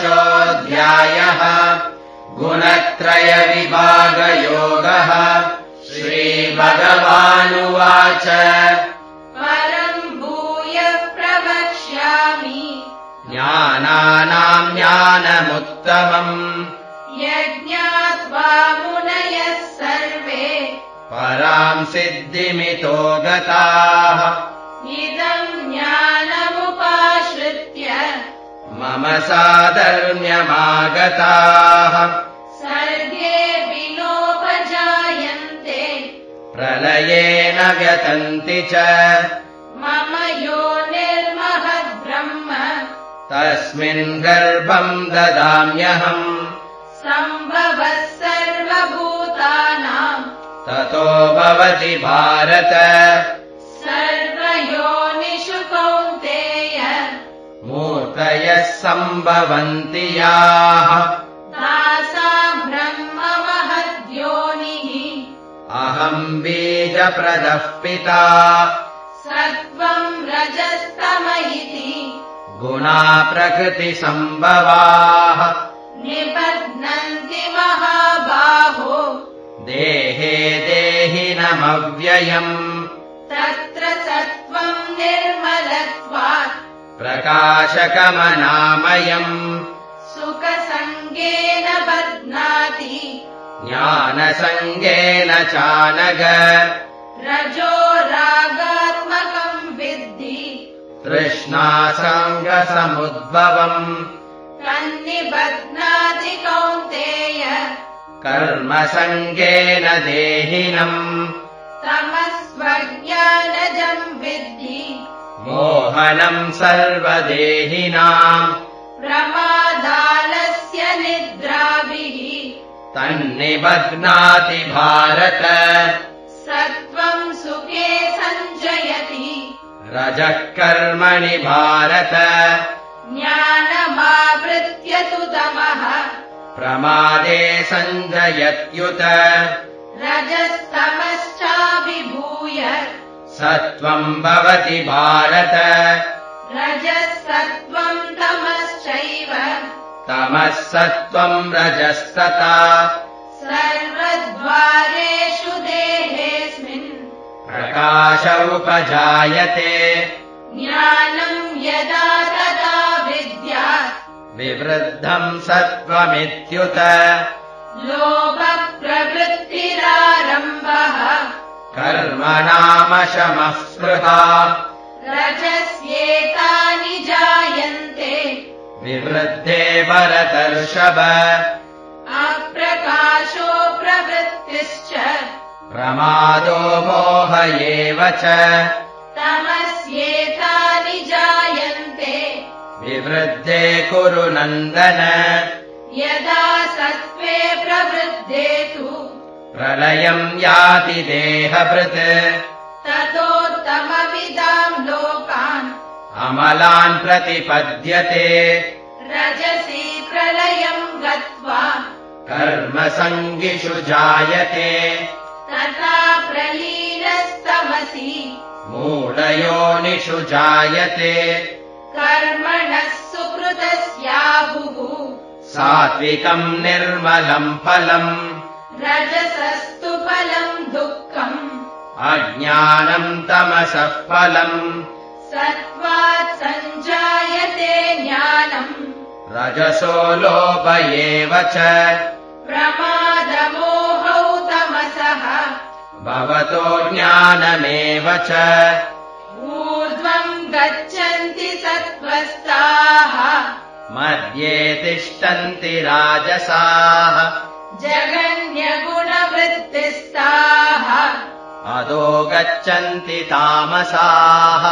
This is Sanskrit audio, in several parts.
चतुर्दशोऽध्यायः गुणत्रयविभागयोगः श्रीभगवानुवाच परम् भूयः प्रवक्ष्यामि ज्ञानानाम् ज्ञानमुत्तमम् यज्ञात्वा मुनयः सर्वे पराम् सिद्धिमितो गताः इदम् ज्ञानमुपाश्रित्य मम साधर्म्यमागताः सर्गेऽपि नोपजायन्ते प्रलयेन व्यतन्ति च मम योनिर्महद्ब्रह्म तस्मिन् गर्भम् ददाम्यहम् सम्भवः सर्वभूतानाम् ततो भवति भारत सर्वयोनिषु कौन्तेय मूर्तयः सम्भवन्ति याः तासाम् ब्रह्म महद्योनिः अहम् बीजप्रदः पिता सत्त्वम् रजस्तम इति गुणा प्रकृतिसम्भवाः निबध्नन्ति महाबाहो देहे देहिनमव्ययम् तत्र सत्त्वम् निर्मलत्वात् प्रकाशकमनामयम् सुखसङ्गेन बध्नाति ज्ञानसङ्गेन चानघ रजो रागात्मकम् विद्धि तृष्णासङ्गसमुद्भवम् तन्निबध्नाति कौन्तेय कर्मसङ्गेन देहिनम् तमस्वज्ञानजम् विद्धि मोहनम् सर्वदेहिनाम् प्रमादालस्य निद्राभिः तन्निबध्नाति भारत सत्त्वम् सुखे सञ्जयति रजः कर्मणि भारत ज्ञानमावृत्य तु तमः प्रमादे सञ्जयत्युत रजस्तमश्चाभिभूय सत्त्वम् भवति भारत रजः सत्त्वम् तमश्चैव तमः सत्त्वम् रजस्तथा सर्वद्वारेषु देहेऽस्मिन् प्रकाश उपजायते ज्ञानम् यदा तदा विद्यात् विवृद्धम् सत्त्वमित्युत लोभप्रवृत्तिरारम्भः कर्मणामशमः स्पृहा रजस्येतानि जायन्ते विवृद्धे भरतर्षभ अप्रकाशो प्रवृत्तिश्च प्रमादो मोह एव च तमस्येतानि जायन्ते विवृद्धे कुरु नन्दन यदा सत्त्वे प्रवृद्धे तु प्रलयम् याति देहभृत् ततोत्तमविदाम् लोकान् अमलान् प्रतिपद्यते रजसि प्रलयम् गत्वा कर्मसङ्गिषु जायते तथा प्रलीनस्तमसि मूढयोनिषु जायते कर्मणः सुकृतस्याहुः सात्विकम् निर्मलम् फलम् रजसस्तु फलम् दुःखम् अज्ञानम् तमसः फलम् सत्त्वात् सञ्जायते ज्ञानम् रजसो लोभ एव च प्रमादमोहौ तमसः भवतो ज्ञानमेव च ऊर्ध्वम् गच्छन्ति सत्त्वस्ताः मध्ये तिष्ठन्ति राजसाः जगन्यगुणवृत्तिस्ताः अधो गच्छन्ति तामसाः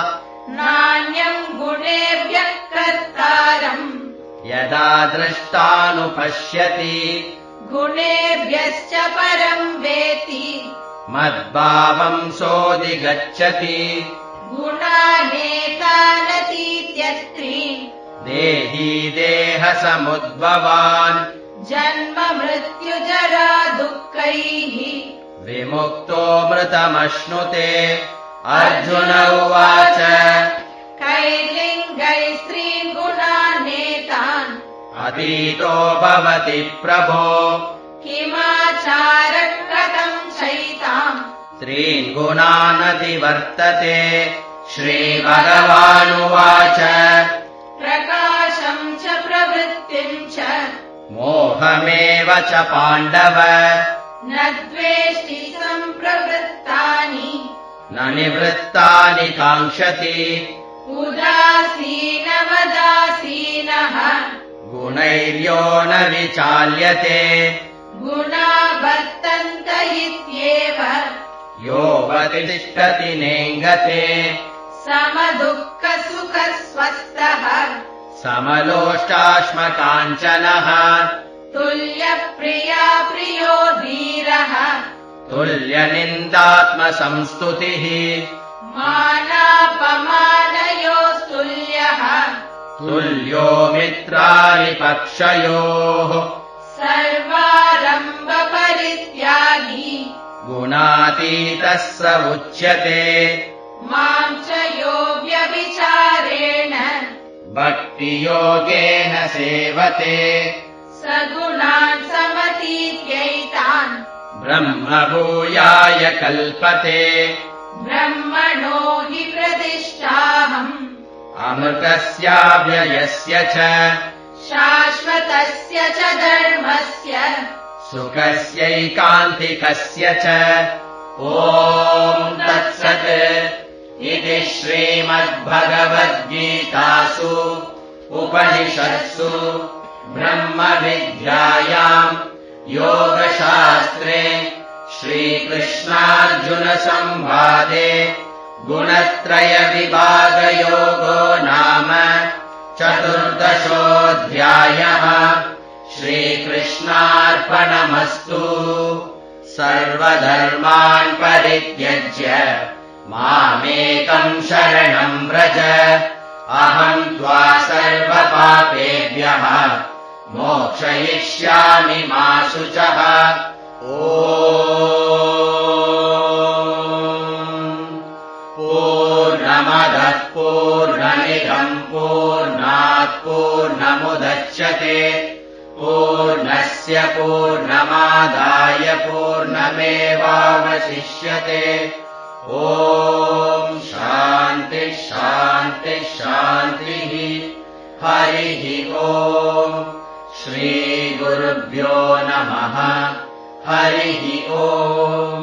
नान्यम् गुणेभ्यः कर्तारम् यदा दृष्टानुपश्यति गुणेभ्यश्च परम् वेति मद्भावम् सोऽधिगच्छति गुणानेतानतीत्यत्रीन् देही देहसमुद्भवान् जन्म मृत्युजरा दुःखैः विमुक्तो मृतमश्नुते अर्जुन उवाच कैर्लिङ्गैस्त्रीन् गुणानेतान् अतीतो भवति प्रभो किमाचारः कथम् चैताम् त्रीन् गुणानतिवर्तते श्रीभगवानुवाच प्रकाशम् च प्रवृत्तिम् च मोहमेव च पाण्डव न द्वेष्टि सम्प्रवृत्तानि न निवृत्तानि काङ्क्षति उदासीनवदासीनः गुणैर्यो न विचाल्यते गुणा वर्तन्त इत्येव योऽवतिष्ठति नेङ्गते समदुःखसुखस्वस्थः समलोष्टाश्मकाञ्चनः तुल्यप्रिया प्रियो धीरः तुल्यनिन्दात्मसंस्तुतिः मानापमानयोस्तुल्यः तुल्यो मित्रारिपक्षयोः सर्वारम्भपरित्यागी गुणातीतः स उच्यते मां च यो व्यभिचारेण भक्तियोगेन सेवते स गुणान् समतीत्यैतान् ब्रह्मभूयाय कल्पते ब्रह्मणो हि प्रतिष्ठाहम् अमृतस्याव्ययस्य च शाश्वतस्य च धर्मस्य सुखस्यैकान्तिकस्य च ॐ तत्सत् इति श्रीमद्भगवद्गीतासु उपनिषत्सु ब्रह्मविद्यायाम् योगशास्त्रे श्रीकृष्णार्जुनसंवादे गुणत्रयविभागयोगो नाम चतुर्दशोऽध्यायः श्रीकृष्णार्पणमस्तु सर्वधर्मान् परित्यज्य मामेकम् शरणम् व्रज अहम् त्वा सर्वपापेभ्यः मोक्षयिष्यामि मा शुचः ॐ पूर्णमदः पूर्णमिदम् पूर्णात् पूर्णमुदच्यते पूर्णस्य पूर्णमादाय पूर्णमेवावशिष्यते ॐ शान्तिः शान्तिः शान्तिः हरिः ॐ श्रीगुरुभ्यो नमः हरिः ॐ